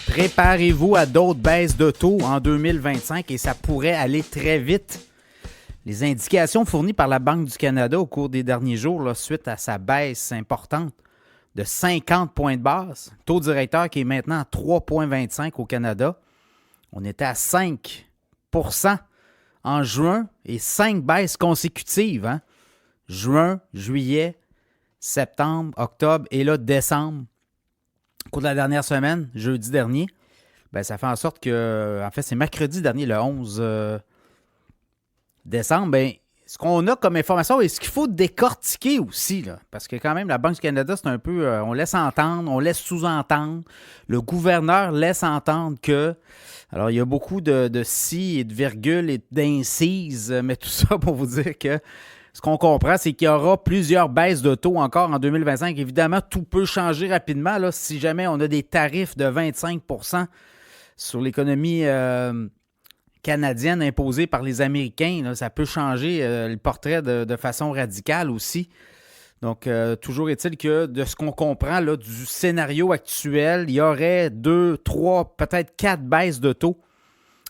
Préparez-vous à d'autres baisses de taux en 2025 et ça pourrait aller très vite. Les indications fournies par la Banque du Canada au cours des derniers jours, là, suite à sa baisse importante de 50 points de base, taux directeur qui est maintenant à 3,25 au Canada. On était à 5 en juin et 5 baisses consécutives. Hein? Juin, juillet, septembre, octobre et là, décembre. Au cours de la dernière semaine, jeudi dernier, ben, ça fait en sorte que, en fait, c'est mercredi dernier, le 11 décembre, ben, ce qu'on a comme information et ce qu'il faut décortiquer aussi, là, parce que quand même, la Banque du Canada, c'est un peu, on laisse entendre, on laisse sous-entendre, le gouverneur laisse entendre que, alors il y a beaucoup de si et de virgules et d'incises, mais tout ça pour vous dire que ce qu'on comprend, c'est qu'il y aura plusieurs baisses de taux encore en 2025. Évidemment, tout peut changer rapidement. Là, si jamais on a des tarifs de 25 sur l'économie canadienne imposée par les Américains, là, ça peut changer le portrait de façon radicale aussi. Donc, toujours est-il que de ce qu'on comprend là, du scénario actuel, il y aurait 2, 3, peut-être 4 baisses de taux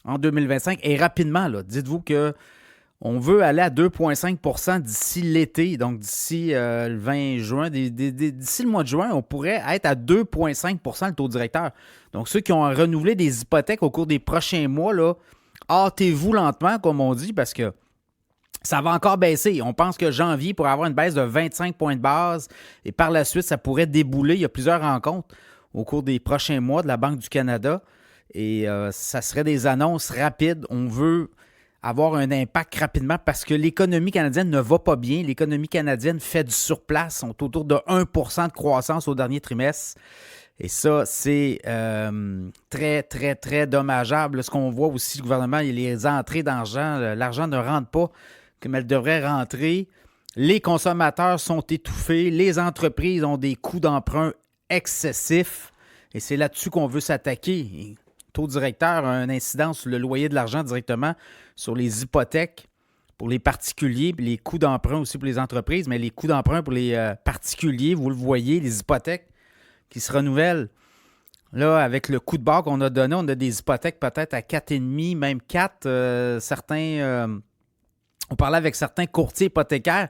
en 2025. Et rapidement, là, dites-vous que on veut aller à 2,5 d'ici l'été, donc d'ici le 20 juin. D'ici le mois de juin, on pourrait être à 2,5 le taux directeur. Donc, ceux qui ont renouvelé des hypothèques au cours des prochains mois, là, hâtez-vous lentement, comme on dit, parce que ça va encore baisser. On pense que janvier pourrait avoir une baisse de 25 points de base et par la suite, ça pourrait débouler. Il y a plusieurs rencontres au cours des prochains mois de la Banque du Canada et ça serait des annonces rapides. On veut avoir un impact rapidement parce que l'économie canadienne ne va pas bien. L'économie canadienne fait du surplace. On est autour de 1 de croissance au dernier trimestre. Et ça, c'est très, très, très dommageable. Ce qu'on voit aussi, le gouvernement, il y a les entrées d'argent. L'argent ne rentre pas comme elle devrait rentrer. Les consommateurs sont étouffés. Les entreprises ont des coûts d'emprunt excessifs. Et c'est là-dessus qu'on veut s'attaquer. Et le taux directeur a une incidence sur le loyer de l'argent directement, sur les hypothèques pour les particuliers, puis les coûts d'emprunt aussi pour les entreprises. Mais les coûts d'emprunt pour les particuliers, vous le voyez, les hypothèques qui se renouvellent. Là, avec le coup de barre qu'on a donné, on a des hypothèques peut-être à 4,5, même 4. On parlait avec certains courtiers hypothécaires,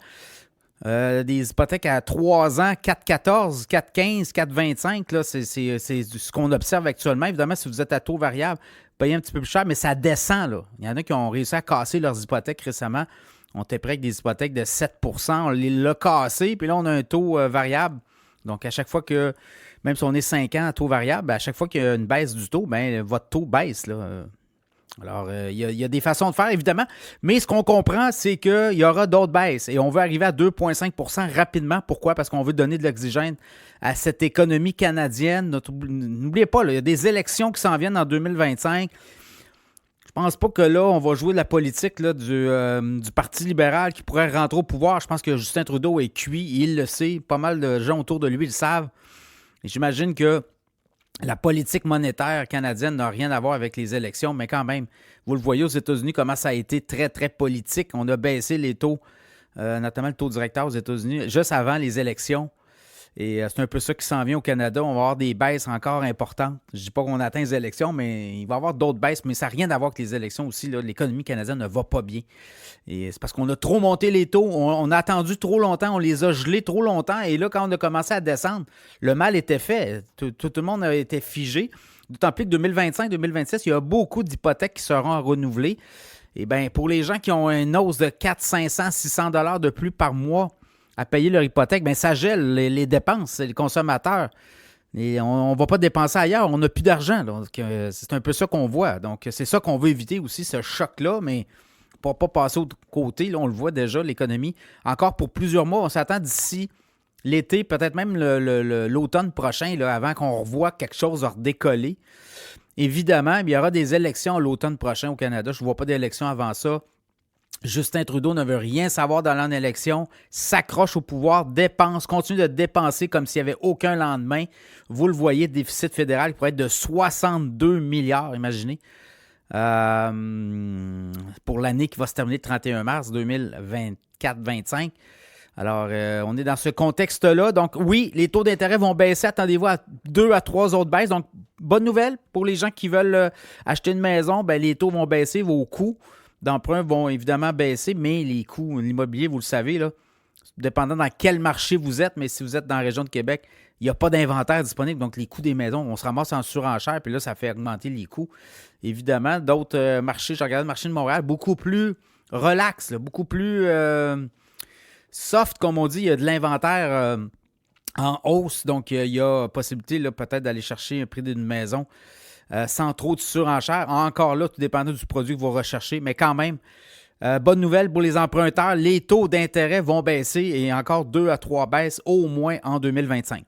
des hypothèques à 3 ans, 4,14, 4,15, 4,25. Là, c'est ce qu'on observe actuellement. Évidemment, si vous êtes à taux variable, payez un petit peu plus cher, mais ça descend. Là. Il y en a qui ont réussi à casser leurs hypothèques récemment. On était près avec des hypothèques de 7 on l'a cassé, puis là, on a un taux variable. Donc, à chaque fois que, même si on est 5 ans à taux variable, à chaque fois qu'il y a une baisse du taux, bien, votre taux baisse. Là. Alors, il y a des façons de faire, évidemment, mais ce qu'on comprend, c'est qu'il y aura d'autres baisses et on veut arriver à 2,5 rapidement. Pourquoi? Parce qu'on veut donner de l'oxygène à cette économie canadienne. N'oubliez pas, là, il y a des élections qui s'en viennent en 2025. Je pense pas que là, on va jouer de la politique là, du Parti libéral qui pourrait rentrer au pouvoir. Je pense que Justin Trudeau est cuit, il le sait. Pas mal de gens autour de lui le savent. Et j'imagine que la politique monétaire canadienne n'a rien à voir avec les élections, mais quand même, vous le voyez aux États-Unis, comment ça a été très, très politique. On a baissé les taux, notamment le taux directeur aux États-Unis, juste avant les élections. Et c'est un peu ça qui s'en vient au Canada. On va avoir des baisses encore importantes. Je ne dis pas qu'on atteint les élections, mais il va y avoir d'autres baisses. Mais ça n'a rien à voir avec les élections aussi. Là. L'économie canadienne ne va pas bien. Et c'est parce qu'on a trop monté les taux. On a attendu trop longtemps. On les a gelés trop longtemps. Et là, quand on a commencé à descendre, le mal était fait. Tout le monde a été figé. D'autant plus que 2025-2026, il y a beaucoup d'hypothèques qui seront renouvelées. Et bien, pour les gens qui ont une hausse de 400, 500, 600 $ de plus par mois à payer leur hypothèque, bien, ça gèle les dépenses, les consommateurs. Et on ne va pas dépenser ailleurs, on n'a plus d'argent. Donc, c'est un peu ça qu'on voit. Donc, c'est ça qu'on veut éviter aussi, ce choc-là, mais pour ne pas passer au côté, là, on le voit déjà, l'économie. Encore pour plusieurs mois, on s'attend d'ici l'été, peut-être même l'automne prochain, là, avant qu'on revoie quelque chose redécoller. Évidemment, il y aura des élections l'automne prochain au Canada. Je ne vois pas d'élections avant ça. Justin Trudeau ne veut rien savoir dans l'an d'élection, s'accroche au pouvoir, dépense, continue de dépenser comme s'il n'y avait aucun lendemain. Vous le voyez, déficit fédéral qui pourrait être de 62 milliards, imaginez, pour l'année qui va se terminer le 31 mars 2024-25. Alors, on est dans ce contexte-là. Donc, oui, les taux d'intérêt vont baisser. Attendez-vous à 2 à 3 autres baisses. Donc, bonne nouvelle pour les gens qui veulent acheter une maison. Ben, les taux vont baisser, vos coûts d'emprunt vont évidemment baisser, mais les coûts, l'immobilier, vous le savez, là, dépendant dans quel marché vous êtes, mais si vous êtes dans la région de Québec, il n'y a pas d'inventaire disponible. Donc, les coûts des maisons, on se ramasse en surenchère, puis là, ça fait augmenter les coûts. Évidemment, d'autres marchés, je regarde le marché de Montréal, beaucoup plus relax, là, beaucoup plus soft, comme on dit. Il y a de l'inventaire en hausse, donc il y a possibilité là, peut-être d'aller chercher un prix d'une maison sans trop de surenchère. Encore là, tout dépendant du produit que vous recherchez, mais quand même, bonne nouvelle pour les emprunteurs, les taux d'intérêt vont baisser et encore 2 à 3 baisses au moins en 2025.